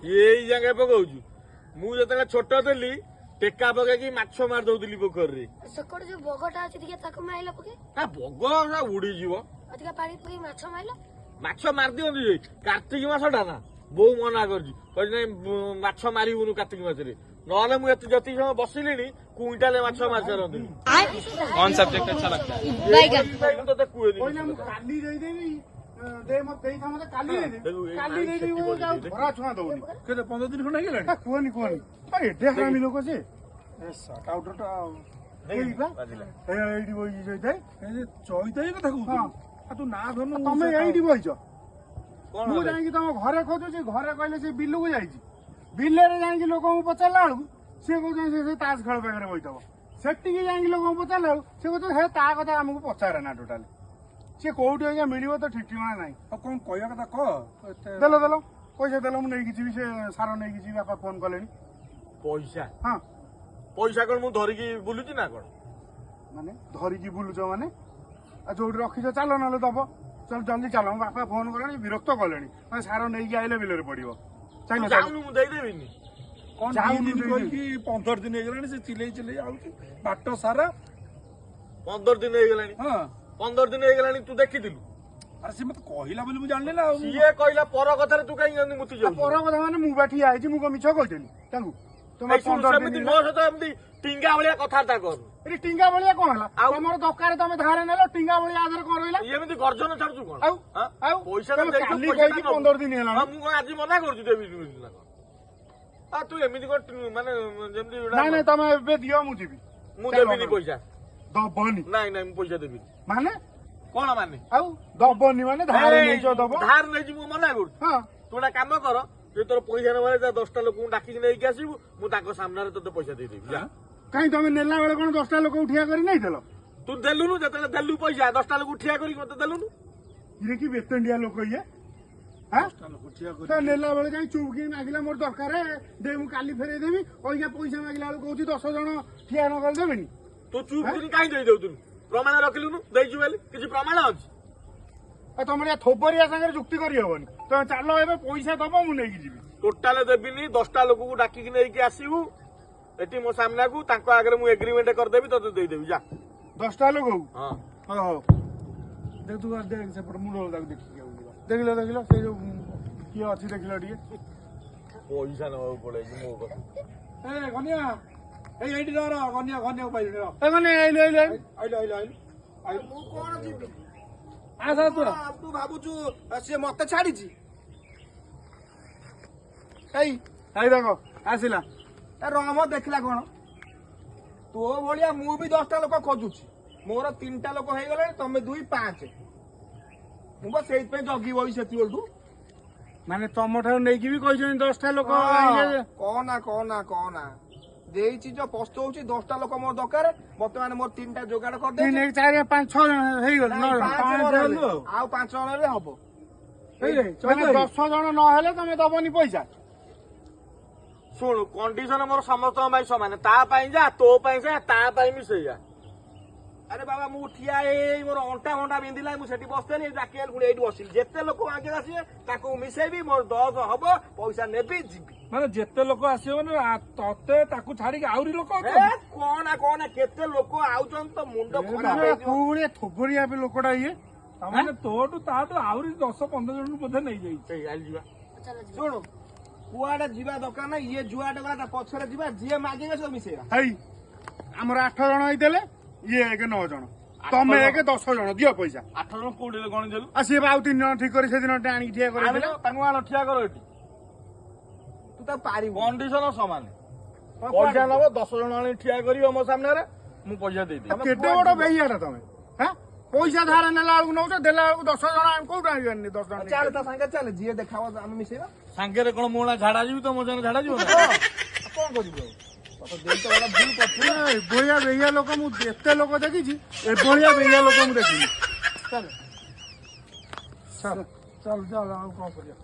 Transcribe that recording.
ଏଇ ଜାଗା ପକଉଛୁ ମୁଁ ଯେତେବେଳେ ଛୋଟ ଥିଲି ଟେକା ପକେଇକି ମାଛ ମାରି ଦଉଥିଲି ପୋଖରୀରେ। ସେକଡେ ଯୋଉ ବଗଟା ଅଛି ଟିକେ ତାକୁ ମାଇଲା ପକେ ବଗ ଉଡିଯିବ। ଅଧିକା ପାଣି ପକେଇ ମାଛ ମାଇଲା ମାଛ ମାରିଦିଅନ୍ତି ଯେ କାର୍ତ୍ତିକ ମାସଟା ନା ବୋଉ ମନା କରୁଛି କହିଛି ନାଇଁ ମାଛ ମାରିବୁନୁ କାର୍ତ୍ତିକ ମାସରେ ନହେଲେ ମୁଁ ଯେତିକି ସମୟ ବସିଲିଣି କୁଇଣ୍ଟାଲେ ମାଛ ମାରି ସାରନ୍ତିନି। कौन सब्जेक्ट अच्छा लगता है? ତତେ କୁହେନି କାଲି ଦେଇଦେବି ମତେ କାଲି ଦେଇଦେବି ଧରା ଛୁଆ ଦଉନି କେତେ 15 ଦିନ ଖଣ୍ଡେ ହେଇଗଲାଣି କୁହନି କୁହନି ଏତେ ହାରାମି ଲୋକ ଯେ କାଉଟରଟା ଏଇଠି ବଇଛି ଚଇତାଇ କଥା କହୁଛୁ ତୁ ନା ଧରୁନୁ ତମେ ଏଇଠି ବଇଛ ମୁଁ ଯାଇକି ତମ ଘରେ ଖୋଜୁଛି ଘରେ କହିଲେ ସେ ବିଲକୁ ଯାଇଛି ବିଲରେ ଯାଇକି ଲୋକଙ୍କୁ ପଚାରିଲା ବେଳକୁ ସିଏ କହୁଛନ୍ତି ସେ ତାସ ଖେଳ ପାଖରେ ବଇଥବ ସେଠିକି ଯାଇକି ଲୋକଙ୍କୁ ପଚାରିଲା ବେଳକୁ ସେ କହୁଛନ୍ତି ହେ ତା କଥା ଆମକୁ ପଚାରେ ନା ଟୋଟାଲି ସିଏ କୋଉଠି ଆଜ୍ଞା ମିଳିବ ତ ଠିକ ଠିକଣା ନାହିଁ ଆଉ କଣ କହିବା କଥା କହ ଦେଲ ପଇସା ଦେଲ ମୁଁ ନେଇକି ଯିବି ସେ ସାର ନେଇକି ଯିବି ବାପା ଫୋନ କଲେଣି ପଇସା ହଁ ପଇସା କଣ ମୁଁ ଧରିକି ବୁଲୁଛି ନା କଣ ମାନେ ଧରିକି ବୁଲୁଛ ମାନେ ଆଉ ଯୋଉଠି ରଖିଛ ଚାଲ ନହେଲେ ଦବ ଚାଲ ଜଲ୍ଦି ଚାଲ ମୋ ବାପା ଫୋନ କଲେଣି ବିରକ୍ତ କଲେଣି ମାନେ ସାର ନେଇକି ଆଇଲେ ବିଲରେ ପଡିବ ଯାଉନୁ ମୁଁ ଦେଇଦେବିନି କଣ 15 ଦିନ ହେଇଗଲାଣି ସେ ଚିଲେଇ ଆଉଛି ବାଟ ସାରା 15 ଦିନ ହେଇଗଲାଣି ହଁ 15 ଦିନ ହେଇଗଲାଣି ତୁ ଦେଖିଥିଲୁ ଆରେ ସେ ମତେ କହିଲା ବୋଲି ମୁଁ ଜାଣିଲି ନା ସିଏ କହିଲା ପର କଥାରେ ତୁ କାହିଁକି ମୁତି ଯାଉଛୁ ପର କଥା ମାନେ ମୁଁ ବା ଠିଆ ହେଇଛି ମୁଁ କଣ ମିଛ କହିଥିଲି ତାଙ୍କୁ ତମେ 15 ସେମିତି ଦିନ ମୋ ସହିତ ଏମିତି ଟିଙ୍ଗା ଭଳିଆ କଥାବାର୍ତ୍ତା କରୁ ଏଠି ଟିଙ୍ଗା ଭଳିଆ କଣ ହେଲା ଆଉ ତମର ଦରକାର ତମେ ଧାର ନେଲ ଟିଙ୍ଗା ଭଳିଆ ଆଧାର କଣ ରହିଲା ଏମିତି ଗର୍ଜନ ଛାଡୁଛୁ କଣ ଆଉ ପଇସା କାଲି କହିକି 15 ଦିନ ହେଲାଣି ମୁଁ କଣ ଆଜି ମନା କରୁଛି ଦେବି ନା ତୁ ଏମିତି ମାନେ ଯେମିତି ନାଇଁ ତମେ ଏବେ ଦିଅ ମୁଁ ଯିବି ମୁଁ ଦେବିନି ପଇସା ଦବନି ନାଇଁ ମୁଁ ପଇସା ଦେବିନି ମାନେ କଣ ମାନେ ଆଉ ଦବନି ମାନେ ଧାର ନେଇଛ ଦବ ଧାର ନେଇଛି ମୁଁ ମନା କରୁଛି ତୁ ଗୋଟେ କାମ କର ଯେ ତୋର ପଇସା ନେବାରେ 10ଟା ଲୋକଙ୍କୁ ଡାକିକି ନେଇକି ଆସିବୁ ମୁଁ ତାଙ୍କ ସାମ୍ନାରେ ତୋତେ ପଇସା ଦେଇଦେବି କାହିଁ ତମେ ନେଲା ବେଳେ କଣ 10ଟା ଲୋକ ଠିଆ କରି ନେଇଥିଲ ତୁ ଦେଲୁନୁ ଯେତେବେଳେ ଦେଲୁ ପଇସା 10ଟା ଲୋକ ଠିଆ କରିକି ମତେ ଦେଲୁନୁ ଇଏ କି ବେତଣ୍ଡିଆ ଲୋକ ଇଏ ନେଲା ବେଳେ ଯାଇ ଚୁପକି ମାଗିଲା ମୋର ଦରକାର ଦେ ମୁଁ କାଲି ଫେରେଇ ଦେବି ପଇସା ମାଗିଲା ବେଳକୁ କହୁଛି 10 ଜଣ ଠିଆ ନ କରିଦେବେନି ତୁ ଚୁପ୍ କାହିଁ ଦେଇଦଉଥିଲୁ ପ୍ରମାଣ ରଖିଲୁନୁ ଦେଇଛୁ ବୋଲି କିଛି ପ୍ରମାଣ ଅଛି ଆଉ ତମର ଥୋବରିଆ ସାଙ୍ଗରେ ଯୁକ୍ତି କରିହବନି ତମେ ଚାଲ ଏବେ ପଇସା ଦବ ମୁଁ ନେଇକି ଯିବି ଟୋଟାଲ ଦେବିନି 10ଟା ଲୋକକୁ ଡାକିକି ନେଇକି ଆସିବୁ ଏଠି ମୋ ସାମ୍ନାକୁ ତାଙ୍କ ଆଗରେ ମୁଁ ଏଗ୍ରିମେଣ୍ଟ କରିଦେବି ତତେ ଦେଇଦେବି ଯା 10ଟା ଲୋକକୁ ହଁ ହଉ ଦେଖ ତୁ ଦେଖ ସେପଟେ ମୁଣ୍ଡ ତାକୁ ଦେଖିକି ଦେଖିଲ ସେ ଯୋଉ କିଏ ଅଛି ଦେଖିଲ ଟିକେ ପଇସା ନେବାକୁ ପଡେଛି ମୋ କଥା ଗନିଆ ଏଇଠି ରହ ଗନିଆ ପାଇଲି ମୁଁ କଣ ଯିବି ତୁ ଭାବୁଛୁ ସିଏ ମତେ ଛାଡିଛି ଏଇ ଦେଖ ଆସିଲା ରମ ଦେଖିଲା କଣ ତୋ ଭଳିଆ ମୁଁ ବି 10ଟା ଲୋକ ଖୋଜୁଛି ମୋର 3ଟା ଲୋକ ହେଇଗଲାଣି ତମେ 2 5 ମୁଁ ବା ସେଇଥିପାଇଁ ଜଗି ବହି ସେତିବେଳଠୁ ମାନେ ତମ ଠାରୁ ନେଇକି ବି କହିଛନ୍ତି 10ଟା ଲୋକ କହନା ଦେଇଛି ଯୋଉ ପସ୍ତଉଛି 10ଟା ଲୋକ ମୋର ଦରକାର ବର୍ତ୍ତମାନ ମୋର 3ଟା ଯୋଗାଡ଼ କରିଦେଇ 4 5 6 ଜଣ ହେଇଗଲେ ଆଉ 5 ଜଣରେ ହବ 10 ଜଣ ନହେଲେ ତମେ ଦବନି ପଇସା ଶୁଣୁ କଣ୍ଡିସନ ମୋର ସମସ୍ତଙ୍କ ପାଇଁ ସମାନ ତା ପାଇଁ ଯା ତୋ ପାଇଁ ଯା ତା ପାଇଁ ବି ସେଇଆ ଆରେ ବାବା ମୁଁ ଠିଆ ହେଇ ମୋର ଅଣ୍ଟା ବିନ୍ଧିଲା ମୁଁ ସେଠି ବସିଥିଲି ଡାକିଲେ ପୁଣି ଏଇଠି ବସିଲି ଯେତେ ଲୋକ ଆଗେ ଆସିବେ ତାକୁ ମିଶେଇବି ମୋର 10 ହବ ପଇସା ନେବି ଯିବି ମାନେ ଯେତେ ଲୋକ ଆସିବ ମାନେ ତତେ ତାକୁ ଛାଡିକି ଆହୁରି ଲୋକ କହନା କେତେ ଲୋକ ଆଉଛନ୍ତି ତ ମୁଣ୍ଡ ଥୋବରିଆ ଲୋକଟା ଇଏ ମାନେ ତାଠୁ ଆହୁରି 10-15 ଜଣ ବୋଧେ ନେଇଯାଇଛି ଯିବା ଶୁଣୁ କୁଆଡେ ଯିବା ଦରକାର ନାହିଁ ଇଏ ଯୁଆଡେ ଗଲା ତା ପଛରେ ଯିବା ଯିଏ ମାଗିବେ ସବୁ ମିଶେଇବା ଆମର 8 ଜଣ ହେଇଥିଲେ ଇଏ 9 ଜଣ ତମେ 10 ଜଣ ଦିଅ ପଇସା 8 ଜଣ କୋଉଠି ଗଣି ଦେଲୁ ଆଉ ସିଏ ଆଉ 3 ଜଣ ଠିକ କରି ସେଦିନ ଆଣିକି ଠିଆ କରି ତାଙ୍କୁ ଆଣ ଠିଆ କର ଏଠି ତୁ ତ ପାରିବୁ କଣ୍ଡିସନ ସମାନ ପଇସା ନବ 10 ଜଣ ଆଣି ଠିଆ କରିବ ମୋ ସାମ୍ନାରେ ମୁଁ ପଇସା ଦେଇଦେବି କେତେ ବଡ ବେଇଆଟା ତମେ ପଇସା ଧାର ନେଲା ବେଳକୁ ନଉଛ ଦେଲା ବେଳକୁ 10 ଜଣ ଆମେ କୋଉଠୁ ଆଣିବାନି 10 ଜଣ ଚାଲେ ତା ସାଙ୍ଗେ ଚାଲେ ଯିଏ ଦେଖାବ ଆମେ ମିଶେଇବା ସାଙ୍ଗରେ କଣ ମୋ ଝାଡା ଯିବି ତ ମୋ ସାଙ୍ଗରେ ଝାଡା ଯିବ କଣ କରିବୁ ଏଭଳିଆ ବେଇଆ ଲୋକ ମୁଁ ଏତେ ଲୋକ ଦେଖିଛି ଏଭଳିଆ ବେଇଆ ଲୋକ ମୁଁ ଦେଖିନି ଚାଲ ଆଉ କଣ କରିବା।